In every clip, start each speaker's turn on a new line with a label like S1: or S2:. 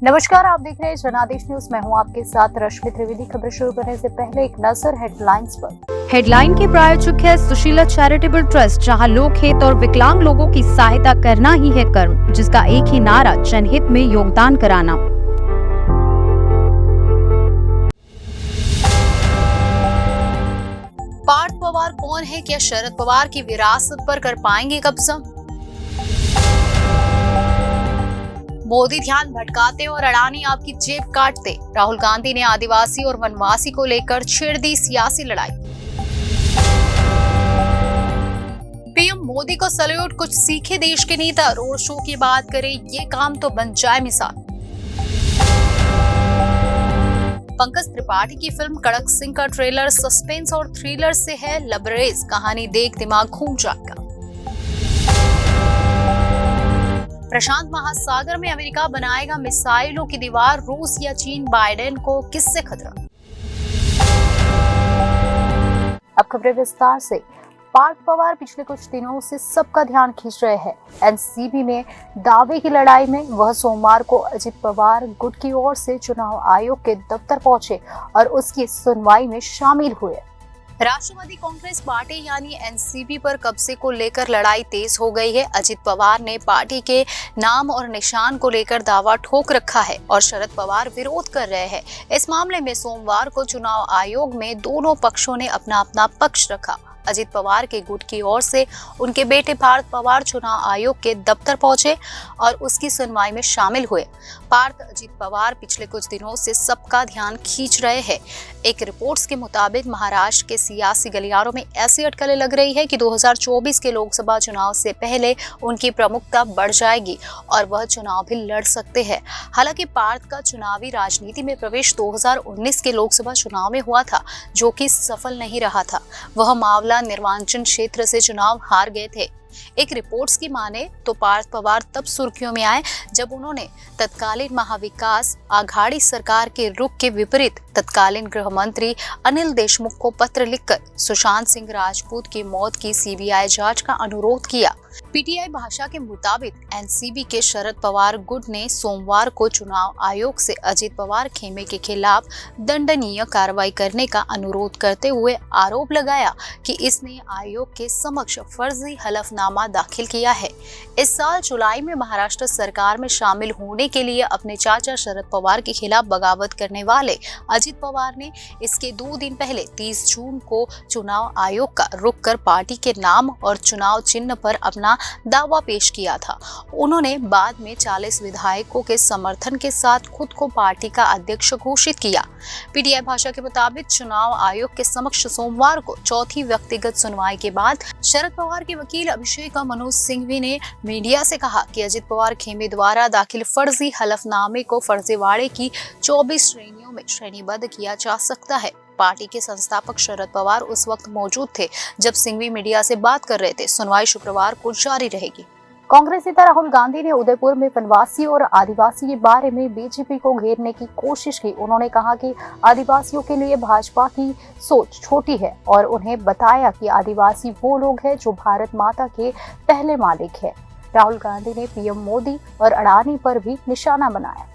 S1: नमस्कार, आप देख रहे हैं जनादेश न्यूज। मैं हूं आपके साथ रश्मि त्रिवेदी। खबर शुरू करने से पहले एक नजर हेडलाइंस पर।
S2: हेडलाइन के प्रायोजक है सुशीला चैरिटेबल ट्रस्ट, जहां लोकहित और विकलांग लोगों की सहायता करना ही है कर्म, जिसका एक ही नारा जनहित में योगदान कराना।
S1: पार्थ पवार कौन है? क्या शरद पवार की विरासत पर कर पाएंगे कब्जा? मोदी ध्यान भटकाते और अडानी आपकी जेब काटते। राहुल गांधी ने आदिवासी और वनवासी को लेकर छेड़ दी सियासी लड़ाई। पीएम मोदी को सैल्यूट, कुछ सीखे देश के नेता। रोड शो की बात करें, ये काम तो बन जाए मिसाल। पंकज त्रिपाठी की फिल्म कड़क सिंह का ट्रेलर सस्पेंस और थ्रिलर से है लबरेज। कहानी देख दिमाग घूम जाएगा। प्रशांत महासागर में अमेरिका बनाएगा मिसाइलों की दीवार। रूस या चीन, बाइडेन को किससे खतरा? अब खबरें विस्तार से। पार्थ पवार पिछले कुछ दिनों से सबका ध्यान खींच रहे हैं। एनसीबी में दावे की लड़ाई में वह सोमवार को अजित पवार गुट की ओर से चुनाव आयोग के दफ्तर पहुंचे और उसकी सुनवाई में शामिल हुए। राष्ट्रवादी कांग्रेस पार्टी यानी एनसीबी पर कब्जे को लेकर लड़ाई तेज हो गई है। अजित पवार ने पार्टी के नाम और निशान को लेकर दावा ठोक रखा है और शरद पवार विरोध कर रहे हैं। इस मामले में सोमवार को चुनाव आयोग में दोनों पक्षों ने अपना अपना पक्ष रखा। अजित पवार के गुट की ओर से उनके बेटे पार्थ पवार चुनाव आयोग के दफ्तर पहुंचे और उसकी सुनवाई में शामिल हुए। पार्थ अजित पवार पिछले कुछ दिनों से सबका ध्यान खींच रहे हैं। एक रिपोर्ट्स के मुताबिक महाराष्ट्र के सियासी गलियारों में ऐसी अटकलें लग रही है कि 2024 के लोकसभा चुनाव से पहले उनकी प्रमुखता बढ़ जाएगी और वह चुनाव भी लड़ सकते हैं। हालांकि पार्थ का चुनावी राजनीति में प्रवेश 2019 के लोकसभा चुनाव में हुआ था, जो कि सफल नहीं रहा था। वह मामला निर्वाचन क्षेत्र से चुनाव हार गए थे। एक रिपोर्ट्स की माने तो पार्थ पवार तब सुर्खियों में आए जब उन्होंने तत्कालीन महाविकास आघाड़ी सरकार के रुख के विपरीत तत्कालीन गृह मंत्री अनिल देशमुख को पत्र लिखकर सुशांत सिंह राजपूत की मौत की सीबीआई जांच का अनुरोध किया। पीटीआई भाषा के मुताबिक एनसीबी के शरद पवार गुट ने सोमवार को चुनाव आयोग से अजित पवार खेमे के खिलाफ दंडनीय कार्रवाई करने का अनुरोध करते हुए आरोप लगाया कि इसने आयोग के समक्ष फर्जी हलफनामा दाखिल किया है। इस साल जुलाई में महाराष्ट्र सरकार में शामिल होने के लिए अपने चाचा शरद पवार के खिलाफ बगावत करने वाले अजित पवार ने इसके 2 दिन पहले 30 जून को चुनाव आयोग का रुख कर पार्टी के नाम और चुनाव चिन्ह पर अपना दावा पेश किया था। उन्होंने बाद में 40 विधायकों के समर्थन के साथ खुद को पार्टी का अध्यक्ष घोषित किया। पीटीआई भाषा के मुताबिक चुनाव आयोग के समक्ष सोमवार को चौथी व्यक्तिगत सुनवाई के बाद शरद पवार के वकील अभिषेक मनु सिंघवी ने मीडिया से कहा कि अजित पवार खेमे द्वारा दाखिल फर्जी हलफनामे को फर्जीवाड़े की 24 श्रेणियों में श्रेणीबद्ध किया जा सकता है। पार्टी के संस्थापक शरद पवार उस वक्त मौजूद थे जब सिंघवी मीडिया से बात कर रहे थे। सुनवाई शुक्रवार को जारी रहेगी।
S3: कांग्रेस नेता राहुल गांधी ने उदयपुर में वनवासी और आदिवासी के बारे में बीजेपी को घेरने की कोशिश की। उन्होंने कहा कि आदिवासियों के लिए भाजपा की सोच छोटी है और उन्हें बताया कि आदिवासी वो लोग हैं जो भारत माता के पहले मालिक है। राहुल गांधी ने पीएम मोदी और अडानी पर भी निशाना बनाया।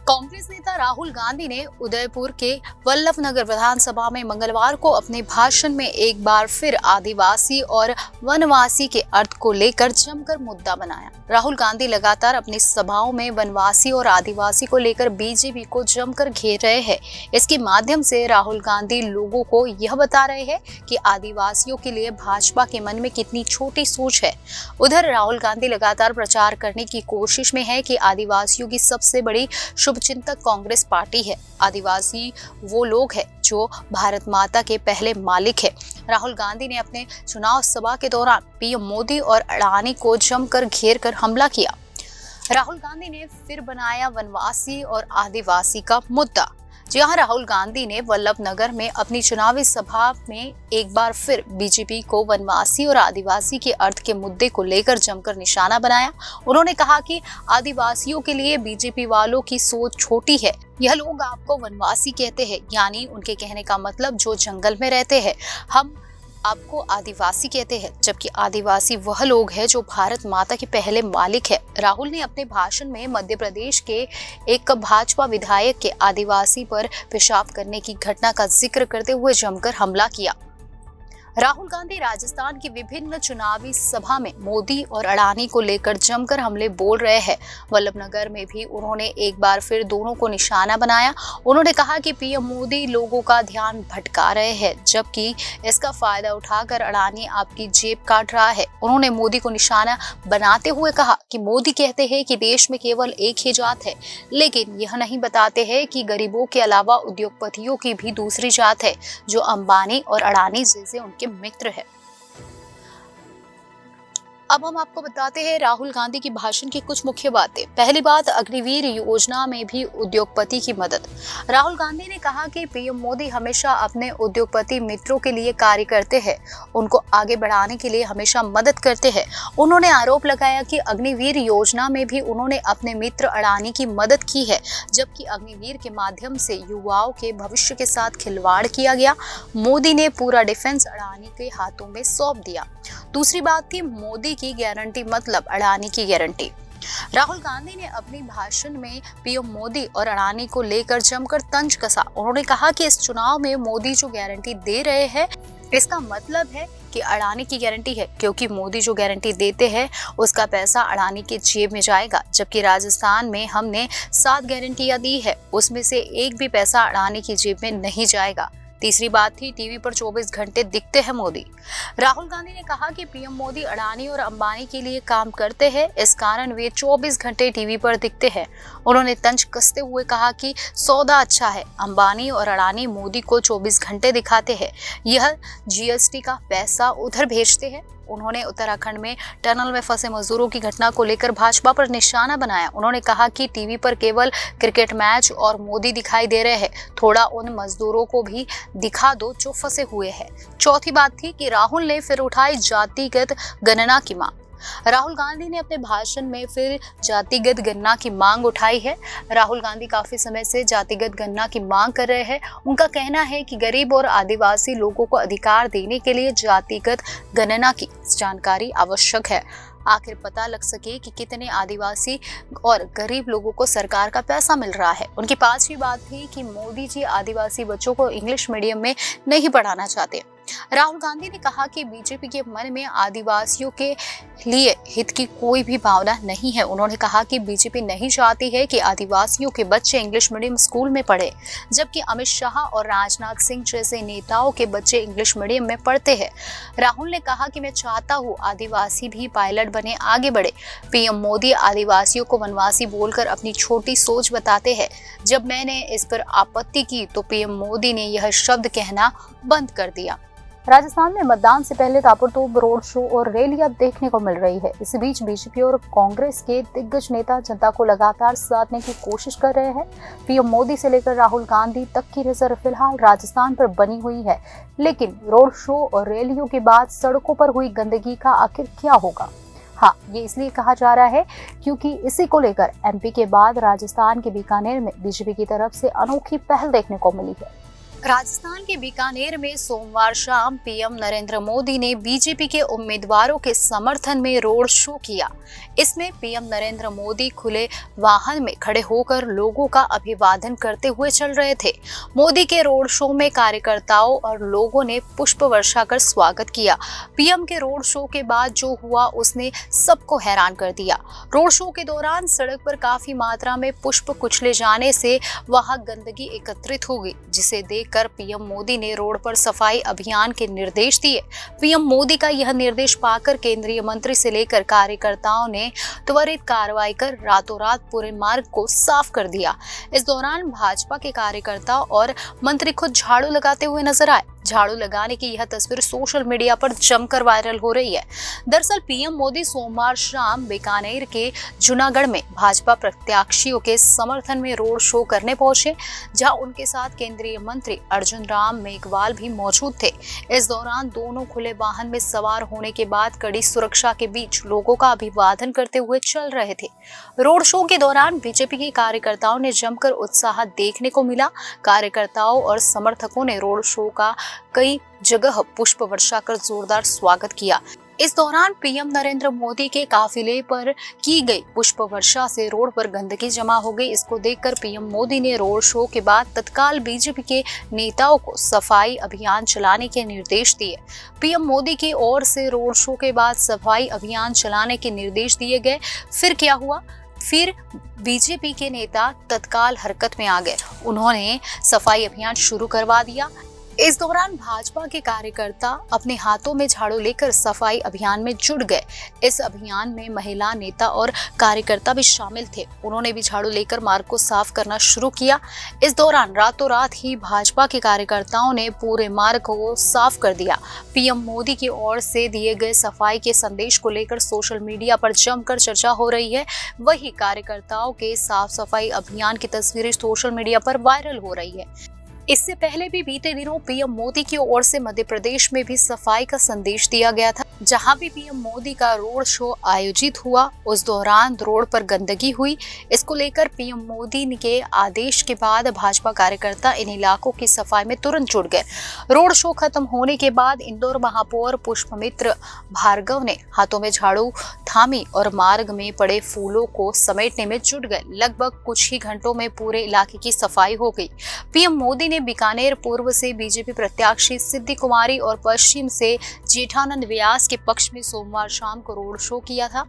S1: कांग्रेस नेता राहुल गांधी ने उदयपुर के वल्लभनगर विधानसभा में मंगलवार को अपने भाषण में एक बार फिर आदिवासी और वनवासी के अर्थ को लेकर जमकर मुद्दा बनाया। राहुल गांधी लगातार अपनी सभाओं में वनवासी और आदिवासी को लेकर बीजेपी को जमकर घेर रहे हैं। इसके माध्यम से राहुल गांधी लोगों को यह बता रहे हैं कि आदिवासियों के लिए भाजपा के मन में कितनी छोटी सोच है। उधर राहुल गांधी लगातार प्रचार करने की कोशिश में है कि आदिवासियों की सबसे बड़ी चिंतक कांग्रेस पार्टी है। आदिवासी वो लोग हैं जो भारत माता के पहले मालिक है। राहुल गांधी ने अपने चुनाव सभा के दौरान पीएम मोदी और अडानी को जमकर घेर कर हमला किया। राहुल गांधी ने फिर बनाया वनवासी और आदिवासी का मुद्दा। जहां राहुल गांधी ने वल्लभनगर में अपनी चुनावी सभा में एक बार फिर बीजेपी को वनवासी और आदिवासी के अर्थ के मुद्दे को लेकर जमकर निशाना बनाया। उन्होंने कहा कि आदिवासियों के लिए बीजेपी वालों की सोच छोटी है। यह लोग आपको वनवासी कहते हैं, यानी उनके कहने का मतलब जो जंगल में रहते हैं। हम आपको आदिवासी कहते हैं, जबकि आदिवासी वह लोग हैं जो भारत माता के पहले मालिक है। राहुल ने अपने भाषण में मध्य प्रदेश के एक भाजपा विधायक के आदिवासी पर पेशाब करने की घटना का जिक्र करते हुए जमकर हमला किया। राहुल गांधी राजस्थान की विभिन्न चुनावी सभा में मोदी और अडानी को लेकर जमकर हमले बोल रहे हैं। वल्लभनगर में भी उन्होंने एक बार फिर दोनों को निशाना बनाया। उन्होंने कहा कि पीएम मोदी लोगों का ध्यान भटका रहे हैं, जबकि इसका फायदा उठाकर अडानी आपकी जेब काट रहा है। उन्होंने मोदी को निशाना बनाते हुए कहा कि मोदी कहते हैं कि देश में केवल एक ही जात है, लेकिन यह नहीं बताते हैं कि गरीबों के अलावा उद्योगपतियों की भी दूसरी जात है, जो अंबानी और अडानी जैसे उनके मित्र है। अब हम आपको बताते हैं राहुल गांधी की भाषण की कुछ मुख्य बातें। पहली बात, अग्निवीर योजना में भी उद्योगपति की मदद। राहुल गांधी ने कहा कि पीएम मोदी हमेशा अपने उद्योगपति मित्रों के लिए कार्य करते हैं, उनको आगे बढ़ाने के लिए हमेशा मदद करते हैं। उन्होंने आरोप लगाया कि अग्निवीर योजना में भी उन्होंने अपने मित्र अडानी की मदद की है, जबकि अग्निवीर के माध्यम से युवाओं के भविष्य के साथ खिलवाड़ किया गया। मोदी ने पूरा डिफेंस अडानी के हाथों में सौंप दिया। दूसरी बात थी, मोदी की गारंटी मतलब अडानी की गारंटी। राहुल गांधी ने अपनी भाषण में पीएम मोदी और अडानी को लेकर जमकर तंज कसा। उन्होंने कहा कि इस चुनाव में मोदी जो गारंटी दे रहे हैं, इसका मतलब है कि अडानी की गारंटी है, क्योंकि मोदी जो गारंटी देते हैं उसका पैसा अडानी के जेब में जाएगा, जबकि राजस्थान में हमने 7 गारंटियां दी है, उसमें से एक भी पैसा अडानी की जेब में नहीं जाएगा। तीसरी बात थी, टीवी पर 24 घंटे दिखते हैं मोदी। राहुल गांधी ने कहा कि पीएम मोदी अडानी और अंबानी के लिए काम करते हैं, इस कारण वे 24 घंटे टीवी पर दिखते हैं। उन्होंने तंज कसते हुए कहा कि सौदा अच्छा है, अंबानी और अडानी मोदी को 24 घंटे दिखाते हैं, यह जीएसटी का पैसा उधर भेजते हैं। उन्होंने उत्तराखंड में टनल में फंसे मजदूरों की घटना को लेकर भाजपा पर निशाना बनाया। उन्होंने कहा कि टीवी पर केवल क्रिकेट मैच और मोदी दिखाई दे रहे हैं, थोड़ा उन मजदूरों को भी दिखा दो जो फंसे हुए हैं। चौथी बात थी कि राहुल ने फिर उठाई जातिगत गणना की मांग। राहुल गांधी ने अपने भाषण में फिर जातिगत गणना की मांग उठाई है। राहुल गांधी काफी समय से जातिगत गणना की मांग कर रहे हैं। उनका कहना है कि गरीब और आदिवासी लोगों को अधिकार देने के लिए जातिगत गणना की जानकारी आवश्यक है। आखिर पता लग सके कि कितने आदिवासी और गरीब लोगों को सरकार का पैसा मिल रहा है। उनकी पांचवी बात थी कि मोदी जी आदिवासी बच्चों को इंग्लिश मीडियम में नहीं पढ़ाना चाहते। राहुल गांधी ने कहा कि बीजेपी के मन में आदिवासियों के लिए हित की कोई भी भावना नहीं है। उन्होंने कहा कि बीजेपी नहीं चाहती है कि आदिवासियों के बच्चे इंग्लिश मीडियम स्कूल में पढ़े, जबकि अमित शाह और राजनाथ सिंह जैसे नेताओं के बच्चे इंग्लिश मीडियम में पढ़ते हैं। राहुल ने कहा कि मैं चाहता हूँ आदिवासी भी पायलट बने, आगे बढ़े। पीएम मोदी आदिवासियों को वनवासी बोलकर अपनी छोटी सोच बताते हैं। जब मैंने इस पर आपत्ति की तो पीएम मोदी ने यह शब्द कहना बंद कर दिया।
S3: राजस्थान में मतदान से पहले ताबड़तोड़ रोड शो और रैलियां देखने को मिल रही है। इस बीच बीजेपी और कांग्रेस के दिग्गज नेता जनता को लगातार साधने की कोशिश कर रहे हैं। पीएम मोदी से लेकर राहुल गांधी तक की नजर फिलहाल राजस्थान पर बनी हुई है, लेकिन रोड शो और रैलियों के बाद सड़कों पर हुई गंदगी का आखिर क्या होगा? हाँ, ये इसलिए कहा जा रहा है क्योंकि इसी को लेकर एमपी के बाद राजस्थान के बीकानेर में बीजेपी की तरफ से अनोखी पहल देखने को मिली है।
S1: राजस्थान के बीकानेर में सोमवार शाम पीएम नरेंद्र मोदी ने बीजेपी के उम्मीदवारों के समर्थन में रोड शो किया। इसमें पीएम नरेंद्र मोदी खुले वाहन में खड़े होकर लोगों का अभिवादन करते हुए चल रहे थे। मोदी के रोड शो में कार्यकर्ताओं और लोगों ने पुष्प वर्षा कर स्वागत किया। पीएम के रोड शो के बाद जो हुआ उसने सबको हैरान कर दिया। रोड शो के दौरान सड़क पर काफी मात्रा में पुष्प कुचले जाने से वहां गंदगी एकत्रित हो गई, जिसे देखकर पीएम मोदी ने रोड पर सफाई अभियान के निर्देश दिए। पीएम मोदी का यह निर्देश पाकर केंद्रीय मंत्री से लेकर कार्यकर्ताओं ने त्वरित कार्रवाई कर रातों रात पूरे मार्ग को साफ कर दिया। इस दौरान भाजपा के कार्यकर्ता और मंत्री खुद झाड़ू लगाते हुए नजर आए। झाड़ू लगाने की यह तस्वीर सोशल मीडिया पर जमकर वायरल हो रही है। दरअसल पीएम मोदी सोमवार शाम बीकानेर के जूनागढ़ में भाजपा प्रत्याशियों के समर्थन में रोड शो करने पहुंचे, जहां उनके साथ केंद्रीय मंत्री अर्जुन राम मेघवाल भी मौजूद थे। इस दौरान दोनों खुले वाहन में सवार होने के बाद कड़ी सुरक्षा के बीच लोगों का अभिवादन करते हुए चल रहे थे। रोड शो के दौरान बीजेपी के कार्यकर्ताओं ने जमकर उत्साह देखने को मिला। कार्यकर्ताओं और समर्थकों ने रोड शो का कई जगह पुष्प वर्षा कर जोरदार स्वागत किया। इस दौरान पीएम नरेंद्र मोदी के काफिले पर की गई पुष्प वर्षा से रोड पर गंदगी जमा हो गई। इसको देखकर पीएम मोदी ने रोड शो के बाद तत्काल बीजेपी के नेताओं को सफाई अभियान चलाने के निर्देश दिए। पीएम मोदी की ओर से रोड शो के बाद सफाई अभियान चलाने के निर्देश दिए गए। फिर क्या हुआ? फिर बीजेपी के नेता तत्काल हरकत में आ गए। उन्होंने सफाई अभियान शुरू करवा दिया। इस दौरान भाजपा के कार्यकर्ता अपने हाथों में झाड़ू लेकर सफाई अभियान में जुट गए। इस अभियान में महिला नेता और कार्यकर्ता भी शामिल थे। उन्होंने भी झाड़ू लेकर मार्ग को साफ करना शुरू किया। इस दौरान रातों रात ही भाजपा के कार्यकर्ताओं ने पूरे मार्ग को साफ कर दिया। पीएम मोदी की ओर से दिए गए सफाई के संदेश को लेकर सोशल मीडिया पर जमकर चर्चा हो रही है। वही कार्यकर्ताओं के साफ सफाई अभियान की तस्वीरें सोशल मीडिया पर वायरल हो रही है। इससे पहले भी बीते दिनों पीएम मोदी की ओर से मध्य प्रदेश में भी सफाई का संदेश दिया गया था। जहां भी पीएम मोदी का रोड शो आयोजित हुआ, उस दौरान रोड पर गंदगी हुई। इसको लेकर पीएम मोदी के आदेश के बाद भाजपा कार्यकर्ता इन इलाकों की सफाई में तुरंत जुट गए। रोड शो खत्म होने के बाद इंदौर महापौर पुष्पमित्र भार्गव ने हाथों में झाड़ू थामी और मार्ग में पड़े फूलों को समेटने में जुट गए। लगभग कुछ ही घंटों में पूरे इलाके की सफाई हो गई। पीएम मोदी ने बीकानेर पूर्व से बीजेपी प्रत्याशी सिद्धि कुमारी और पश्चिम से जेठानंद व्यास के पक्ष में सोमवार शाम को रोड शो किया था।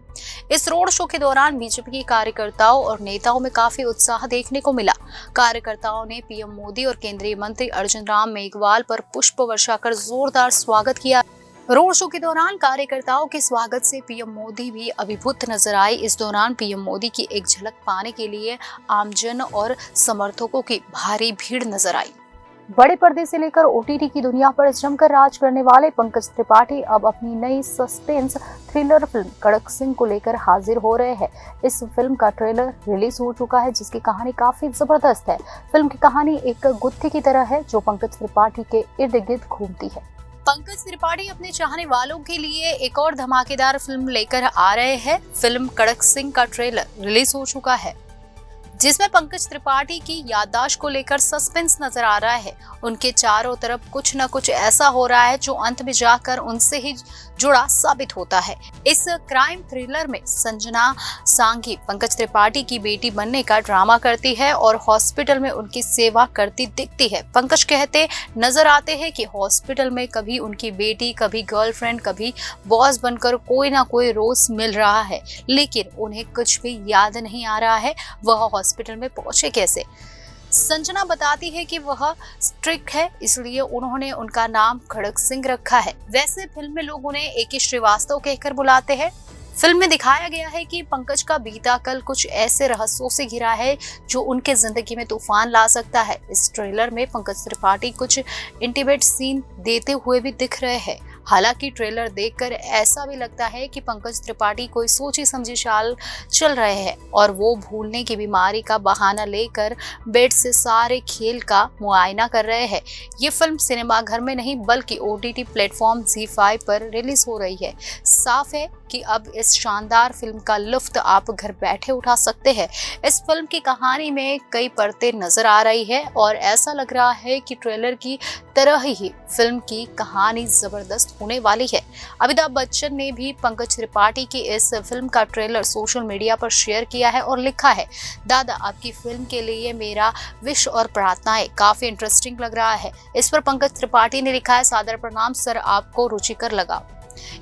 S1: इस रोड शो के दौरान बीजेपी के कार्यकर्ताओं और नेताओं में काफी उत्साह देखने को मिला। कार्यकर्ताओं ने पीएम मोदी और केंद्रीय मंत्री अर्जुन राम मेघवाल पर पुष्प वर्षा कर जोरदार स्वागत किया। रोड शो के दौरान कार्यकर्ताओं के स्वागत से पीएम मोदी भी अभिभूत नजर आए। इस दौरान पीएम मोदी की एक झलक पाने के लिए आमजन और समर्थकों की भारी भीड़ नजर आई।
S3: बड़े पर्दे से लेकर ओटीटी की दुनिया पर जमकर राज करने वाले पंकज त्रिपाठी अब अपनी नई सस्पेंस थ्रिलर फिल्म कड़क सिंह को लेकर हाजिर हो रहे हैं। इस फिल्म का ट्रेलर रिलीज हो चुका है, जिसकी कहानी काफी जबरदस्त है। फिल्म की कहानी एक गुत्थी की तरह है जो पंकज त्रिपाठी के इर्द गिर्द घूमती है।
S1: पंकज त्रिपाठी अपने चाहने वालों के लिए एक और धमाकेदार फिल्म लेकर आ रहे हैं। फिल्म कड़क सिंह का ट्रेलर रिलीज हो चुका है, जिसमें पंकज त्रिपाठी की याददाश्त को लेकर सस्पेंस नजर आ रहा है। उनके चारों तरफ कुछ न कुछ ऐसा हो रहा है जो अंत में जाकर उनसे ही जुड़ा साबित होता है। इस क्राइम थ्रिलर में संजना सांघी पंकज त्रिपाठी की बेटी बनने का ड्रामा करती है और हॉस्पिटल में उनकी सेवा करती दिखती है। पंकज कहते नजर आते हैं कि हॉस्पिटल में कभी उनकी बेटी, कभी गर्लफ्रेंड, कभी बॉस बनकर कोई ना कोई रोज मिल रहा है, लेकिन उन्हें कुछ भी याद नहीं आ रहा है वह हॉस्पिटल में पहुंचे कैसे। संजना बताती है कि वह स्ट्रिक्ट है, इसलिए उन्होंने उनका नाम खड़क सिंह रखा है। वैसे फिल्म में लोग उन्हें AK श्रीवास्तव कहकर बुलाते हैं। फिल्म में दिखाया गया है कि पंकज का बीता कल कुछ ऐसे रहस्यों से घिरा है जो उनके जिंदगी में तूफान ला सकता है। इस ट्रेलर में पंकज त्रिपाठी कुछ इंटीमेट सीन देते हुए भी दिख रहे हैं। हालांकि ट्रेलर देखकर ऐसा भी लगता है कि पंकज त्रिपाठी कोई सोची समझी चाल चल रहे हैं और वो भूलने की बीमारी का बहाना लेकर बेड से सारे खेल का मुआयना कर रहे हैं। ये फिल्म सिनेमाघर में नहीं बल्कि OTT प्लेटफॉर्म ZEE5 पर रिलीज हो रही है। साफ है कि अब इस शानदार फिल्म का लुत्फ आप घर बैठे उठा सकते हैं। इस फिल्म की कहानी में कई परतें नजर आ रही है और ऐसा लग रहा है कि ट्रेलर की तरह ही फिल्म की कहानी जबरदस्त होने वाली है। अमिताभ बच्चन ने भी पंकज त्रिपाठी की इस फिल्म का ट्रेलर सोशल मीडिया पर शेयर किया है और लिखा है, दादा आपकी फिल्म के लिए मेरा विश और प्रार्थनाएं। काफी इंटरेस्टिंग लग रहा है। इस पर पंकज त्रिपाठी ने लिखा है, सादर प्रणाम सर, आपको रुचिकर लगा।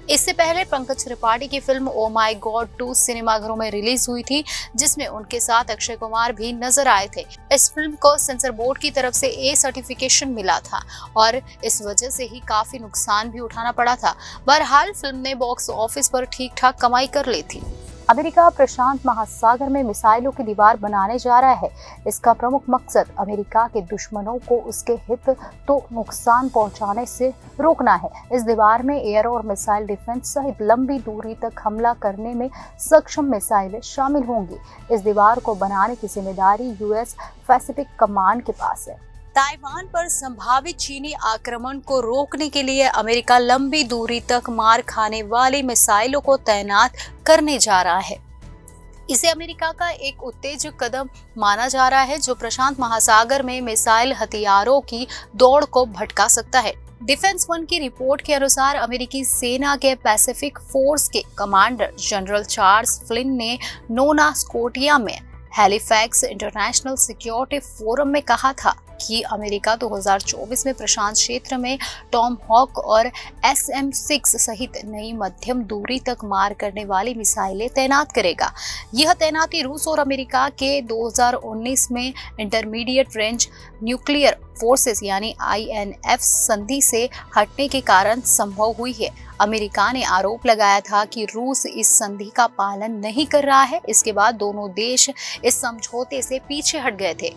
S1: इससे पहले पंकज त्रिपाठी की फिल्म ओ माय गॉड 2 सिनेमाघरों में रिलीज हुई थी, जिसमें उनके साथ अक्षय कुमार भी नजर आए थे। इस फिल्म को सेंसर बोर्ड की तरफ से A सर्टिफिकेशन मिला था और इस वजह से ही काफी नुकसान भी उठाना पड़ा था। बहरहाल फिल्म ने बॉक्स ऑफिस पर ठीक ठाक कमाई कर ली थी।
S3: अमेरिका प्रशांत महासागर में मिसाइलों की दीवार बनाने जा रहा है। इसका प्रमुख मकसद अमेरिका के दुश्मनों को उसके हित तो नुकसान पहुंचाने से रोकना है। इस दीवार में एयर और मिसाइल डिफेंस सहित लंबी दूरी तक हमला करने में सक्षम मिसाइलें शामिल होंगी। इस दीवार को बनाने की जिम्मेदारी US पैसिफिक कमांड के पास है।
S1: ताइवान पर संभावित चीनी आक्रमण को रोकने के लिए अमेरिका लंबी दूरी तक मार खाने वाली मिसाइलों को तैनात करने जा रहा है। इसे अमेरिका का एक उत्तेजक कदम माना जा रहा है जो प्रशांत महासागर में मिसाइल हथियारों की दौड़ को भटका सकता है। डिफेंस वन की रिपोर्ट के अनुसार अमेरिकी सेना के पैसिफिक फोर्स के कमांडर जनरल चार्ल्स फ्लिन ने नोवा स्कोटिया में हैलिफैक्स इंटरनेशनल सिक्योरिटी फोरम में कहा था कि अमेरिका 2024 में प्रशांत क्षेत्र में टॉम हॉक और SM-6 सहित नई मध्यम दूरी तक मार करने वाली मिसाइलें तैनात करेगा। यह तैनाती रूस और अमेरिका के 2019 में इंटरमीडिएट रेंज न्यूक्लियर फोर्सेस यानी INF संधि से हटने के कारण संभव हुई है। अमेरिका ने आरोप लगाया था कि रूस इस संधि का पालन नहीं कर रहा है। इसके बाद दोनों देश इस समझौते से पीछे हट गए थे।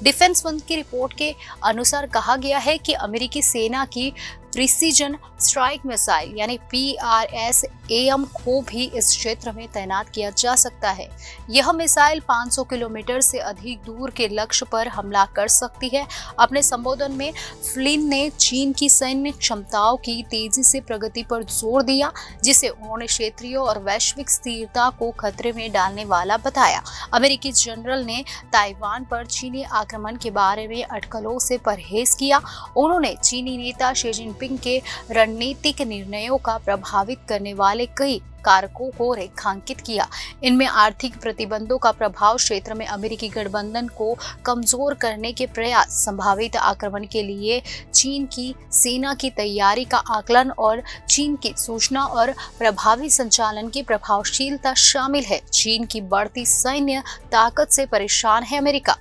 S1: डिफेंस वन की रिपोर्ट के अनुसार कहा गया है कि अमेरिकी सेना की प्रिसीजन स्ट्राइक मिसाइल यानी PRS-AM को भी इस क्षेत्र में तैनात किया जा सकता है। यह मिसाइल 500 किलोमीटर से अधिक दूर के लक्ष्य पर हमला कर सकती है। अपने संबोधन में फ्लिन ने चीन की सैन्य क्षमताओं की तेजी से प्रगति पर जोर दिया, जिसे उन्होंने क्षेत्रीय और वैश्विक स्थिरता को खतरे में डालने वाला बताया। अमेरिकी जनरल ने ताइवान पर चीनी आक्रमण के बारे में अटकलों से परहेज किया। उन्होंने चीनी नेता शी जिनपिंग के रणनीतिक निर्णयों का प्रभावित करने वाले कई कारकों को रेखांकित किया। इनमें आर्थिक प्रतिबंधों का प्रभाव, क्षेत्र में अमेरिकी गठबंधन को कमजोर करने के प्रयास, संभावित आक्रमण के लिए चीन की सेना की तैयारी का आकलन और चीन की सूचना और प्रभावी संचालन की प्रभावशीलता शामिल है। चीन की बढ़ती सैन्य ताकत से परेशान है अमेरिका।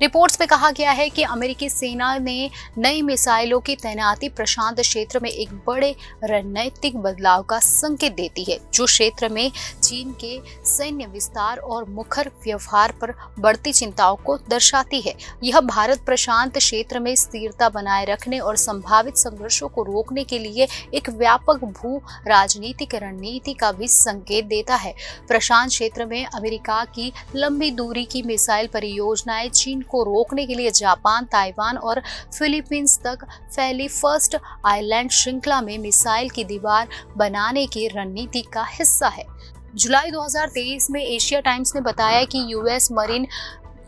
S1: रिपोर्ट्स में कहा गया है कि अमेरिकी सेना ने नई मिसाइलों की तैनाती प्रशांत क्षेत्र में एक बड़े रणनीतिक बदलाव का संकेत देती है, जो क्षेत्र में चीन के सैन्य विस्तार और मुखर व्यवहार पर बढ़ती चिंताओं को दर्शाती है। यह भारत प्रशांत क्षेत्र में स्थिरता बनाए रखने और संभावित संघर्षों को रोकने के लिए एक व्यापक भू राजनीतिक रणनीति का भी संकेत देता है। प्रशांत क्षेत्र में अमेरिका की लंबी दूरी की मिसाइल परियोजनाएं चीन को रोकने के लिए जापान, ताइवान और फिलीपींस तक फैली फर्स्ट आइलैंड श्रृंखला में मिसाइल की दीवार बनाने की रणनीति का हिस्सा है। जुलाई 2023 में एशिया टाइम्स ने बताया कि US मरीन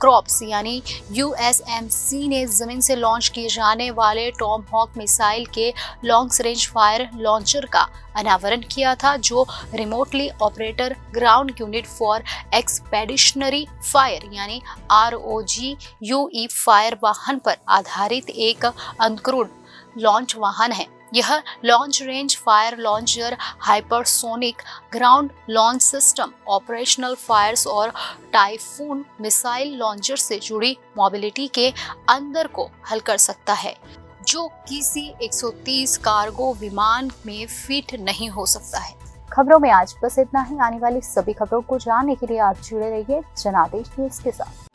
S1: क्रॉप्स यानी USMC ने जमीन से लॉन्च किए जाने वाले टॉम हॉक मिसाइल के लॉन्ग रेंज फायर लॉन्चर का अनावरण किया था, जो remotely operator ground unit for expeditionary fire यानी ROGUE फायर वाहन पर आधारित एक अनक्रूड लॉन्च वाहन है। यह launch range fire launcher, hypersonic ground launch system, operational fires और टाइफून मिसाइल लॉन्चर से जुड़ी मोबिलिटी के अंदर को हल कर सकता है, जो किसी 130 कार्गो विमान में फिट नहीं हो सकता है।
S3: खबरों में आज बस इतना ही। आने वाली सभी खबरों को जानने के लिए आप जुड़े रहिए जनादेश न्यूज के साथ।